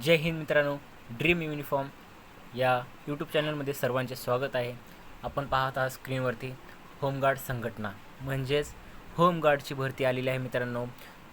जय हिंद मित्रांनो, dream uniform या YouTube चॅनलमध्ये सर्वांचे स्वागत आहे. आपण पाहत आहात स्क्रीनवरती होमगार्ड संघटना म्हणजेच होमगार्डची भरती आलेली आहे मित्रांनो.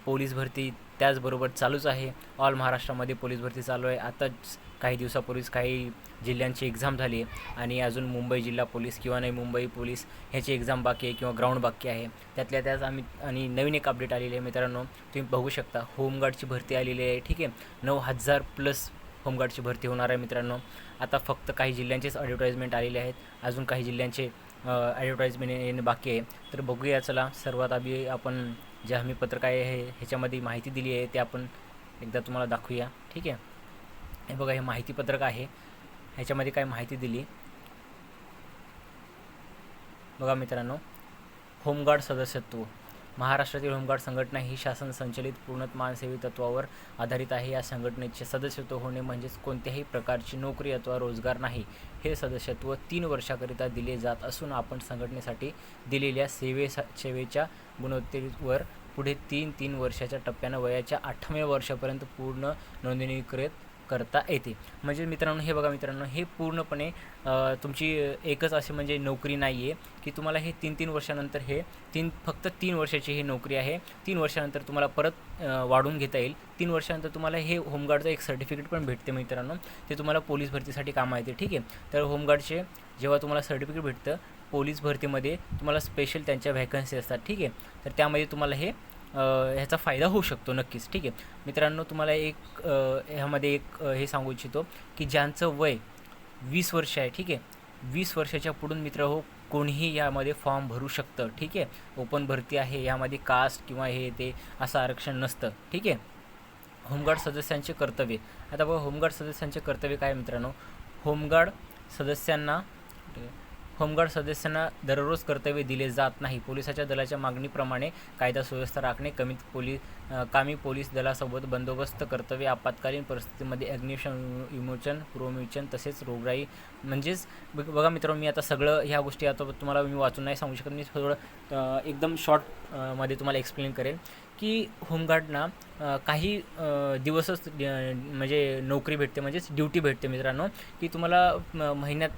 पोलीस भरती त्याचबरोबर चालूच आहे. ऑल महाराष्ट्रामध्ये पोलीस भरती चालू आहे. आताच काही दिवसापूर्वीच काही जिल्ह्यांची एक्झाम झाली आहे आणि अजून मुंबई जिल्हा पोलीस किंवा नाही मुंबई पोलीस ह्याची एक्झाम बाकी आहे किंवा ग्राउंड बाकी आहे. त्यातल्या त्यात आम्ही आणि नवीन एक अपडेट आलेली आहे मित्रांनो. तुम्ही बघू शकता होमगार्डची भरती आलेली आहे. ठीक आहे, 9,000+ होमगार्डची भरती होणार आहे मित्रांनो. आता फक्त काही जिल्ह्यांचेच ॲडव्हर्टाईजमेंट आलेले आहेत, अजून काही जिल्ह्यांचे ॲडव्हर्टाईजमेंट येणे बाकी आहे. तर बघूया, चला सर्वात आधी आपण जे हमीपत्रक आहे ह्याच्यामध्ये माहिती दिली आहे ते आपण एकदा तुम्हाला दाखवूया. ठीक आहे, हे बघा, हे माहितीपत्रक आहे. ह्याच्यामध्ये काय माहिती दिली बघा मित्रांनो. होमगार्ड सदस्यत्व. महाराष्ट्रातील होमगार्ड संघटना ही शासन संचलित पूर्णमानसेवी तत्वावर आधारित आहे. या संघटनेचे सदस्यत्व होणे म्हणजेच कोणत्याही प्रकारची नोकरी अथवा रोजगार नाही. हे सदस्यत्व 3 वर्षाकरिता दिले जात असून आपण संघटनेसाठी दिलेल्या सेवेच्या गुणवत्तेवर पुढे 3 वर्षाच्या टप्प्यानं वयाच्या 8व्या वर्षापर्यंत पूर्ण नोंदणीकृत करता येते. म्हणजे मित्रांनो, हे बघा मित्रांनो, हे पूर्णपणे तुमची एकच अशी म्हणजे नोकरी नाही आहे की तुम्हाला हे 3 वर्षानंतर हे फक्त 3 वर्षाची ही नोकरी आहे. 3 वर्षानंतर तुम्हाला परत वाढवून घेता येईल. 3 वर्षानंतर तुम्हाला हे होमगार्डचं एक सर्टिफिकेट पण भेटते मित्रांनो. ते तुम्हाला पोलीस भरतीसाठी कामं येते. ठीक आहे, तर होमगार्डचे जेव्हा तुम्हाला सर्टिफिकेट भेटतं पोलीस भरतीमध्ये, तुम्हाला स्पेशल त्यांच्या व्हॅकन्सी असतात. ठीक आहे, तर त्यामध्ये तुम्हाला ह्याचा फायदा होऊ शकतो नक्कीच. ठीक आहे मित्रांनो, तुम्हाला ह्यामध्ये हे सांगू इच्छितो की ज्यांचं वय 20 वर्ष आहे, ठीक आहे, 20 वर्षाच्या पुढून मित्र हो कोणीही यामध्ये फॉर्म भरू शकतं. ठीक आहे, ओपन भरती आहे, यामध्ये कास्ट किंवा हे ते असं आरक्षण नसतं. ठीक आहे. होमगार्ड सदस्यांचे कर्तव्य. आता बघा, होमगार्ड सदस्यांचे कर्तव्य काय मित्रांनो. होमगार्ड सदस्यांना दररोज कर्तव्य दिले जात नाही. पोलिसाच्या दलाच्या मागणीप्रमाणे कायदा सुव्यवस्था राखणे, कामी पोलीस दलासोबत बंदोबस्त कर्तव्य, आपत्कालीन परिस्थितीमध्ये अग्निविमोचन, पूर्वविमोचन तसेच रोगराई. म्हणजेच बघा मित्रांनो, मी आता सगळं ह्या गोष्टी आता तुम्हाला मी वाचून नाही सांगू शकत. मी थोडं एकदम शॉर्ट तुम्हाला एक्सप्लेन करेल की होमगार्डना काही दिवसच म्हणजे नोकरी भेटते, म्हणजेच ड्युटी भेटते मित्रांनो. की तुम्हाला महिन्यात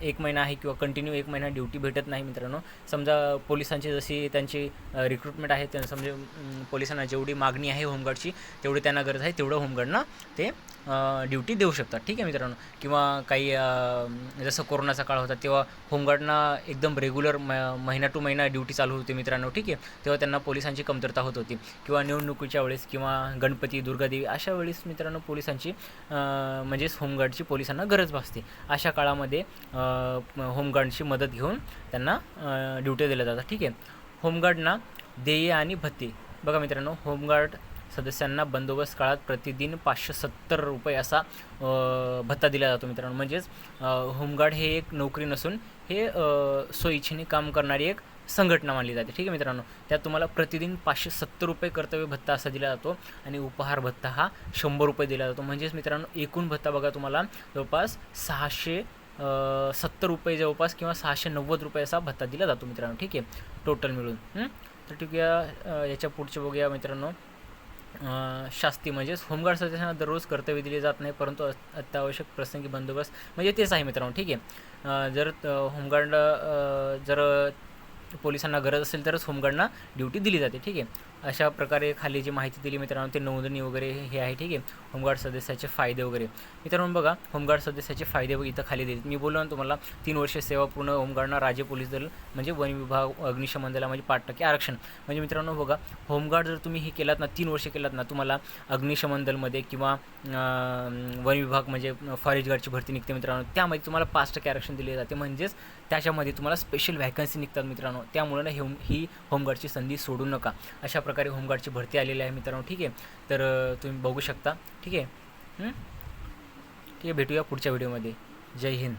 1 महिना आहे किंवा कंटिन्यू 1 महिना ड्युटी भेटत नाही मित्रांनो. समजा पोलिसांची जशी त्यांची रिक्रुटमेंट आहे, त्यांना समजा पोलिसांना जेवढी मागणी आहे होमगार्डची, तेवढी त्यांना गरज आहे, तेवढं होमगार्डना ते ड्युटी देऊ शकतात. ठीक आहे मित्रांनो. किंवा काही जसं कोरोनाचा काळ होता तेव्हा होमगार्डना एकदम रेग्युलर महिना टू महिना ड्युटी चालू होती मित्रांनो. ठीक आहे, तेव्हा त्यांना पोलिसांची कमतरता होत होती. किंवा निवडणुकीच्या वेळेस किंवा गणपती, दुर्गादेवी अशा वेळेस मित्रांनो पोलिसांची म्हणजेच होमगार्डची पोलिसांना गरज भासते. अशा काळामध्ये होमगार्डची मदत घेऊन त्यांना ड्युटी दिल्या जातात. ठीक आहे. होमगार्डना देय आणि भत्ते. बघा मित्रांनो, होमगार्ड सदस्यांना बंदोबस्त काळात प्रतिदिन 570 रुपये असा भत्ता दिला जातो मित्रांनो. म्हणजेच होमगार्ड हे एक नोकरी नसून हे स्वइच्छेने काम करणारी एक संघटना मानली जाते. ठीक आहे मित्रांनो. त्यात तुम्हाला प्रतिदिन 570 रुपये कर्तव्य भत्ता असा दिला जातो आणि उपहार भत्ता हा 100 रुपये दिला जातो. म्हणजेच मित्रांनो, एकूण भत्ता बघा तुम्हाला जवळपास 670 रुपये जवळपास किंवा 690 रुपये असा भत्ता दिला जातो मित्रांनो. ठीक आहे, टोटल मिळून. तर ठीक आहे, याच्या पुढचे बघूया मित्रांनो. शास्ती म्हणजेच होमगार्ड सदस्यांना दररोज कर्तव्य दिले जात नाही, परंतु अत्यावश्यक प्रसंगी बंदोबस्त म्हणजे तेच आहे मित्रांनो. ठीक आहे, जर होमगार्ड जर पोलिसांना गरज असेल तरच होमगार्डना ड्युटी दिली जाते. ठीक आहे, अशा प्रकारे खाली जी माहिती दिली मित्रांनो, ते नोंदणी वगैरे हे आहे. ठीक आहे, होमगार्ड सदस्याचे फायदे वगैरे. मित्रांनो बघा, होमगार्ड सदस्याचे फायदे इथं खाली दिले. मी बोललो ना तुम्हाला, 3 वर्ष सेवा पूर्ण होमगार्डना राज्य पोलीस दल म्हणजे वन विभाग, अग्निशमन दला म्हणजे 5% आरक्षण. म्हणजे मित्रांनो बघा, होमगार्ड जर तुम्ही हे केलात ना, 3 वर्ष केलात ना, तुम्हाला अग्निशमन दलमध्ये किंवा वन विभाग म्हणजे फॉरेस्ट गार्डची भरती निघते मित्रांनो, त्यामध्ये तुम्हाला 5% आरक्षण दिले जाते. म्हणजेच त्याच्यामध्ये तुम्हाला स्पेशल व्हॅकन्सी निघतात मित्रांनो. त्यामुळे ना ही होमगार्डची संधी सोडू नका. अशा प्रकारे होमगार्डची भरती आलेली आहे मित्रांनो. ठीक आहे, तर तुम्ही बघू शकता. ठीक आहे, ठीक आहे, भेटूया पुढच्या व्हिडिओमध्ये. जय हिंद.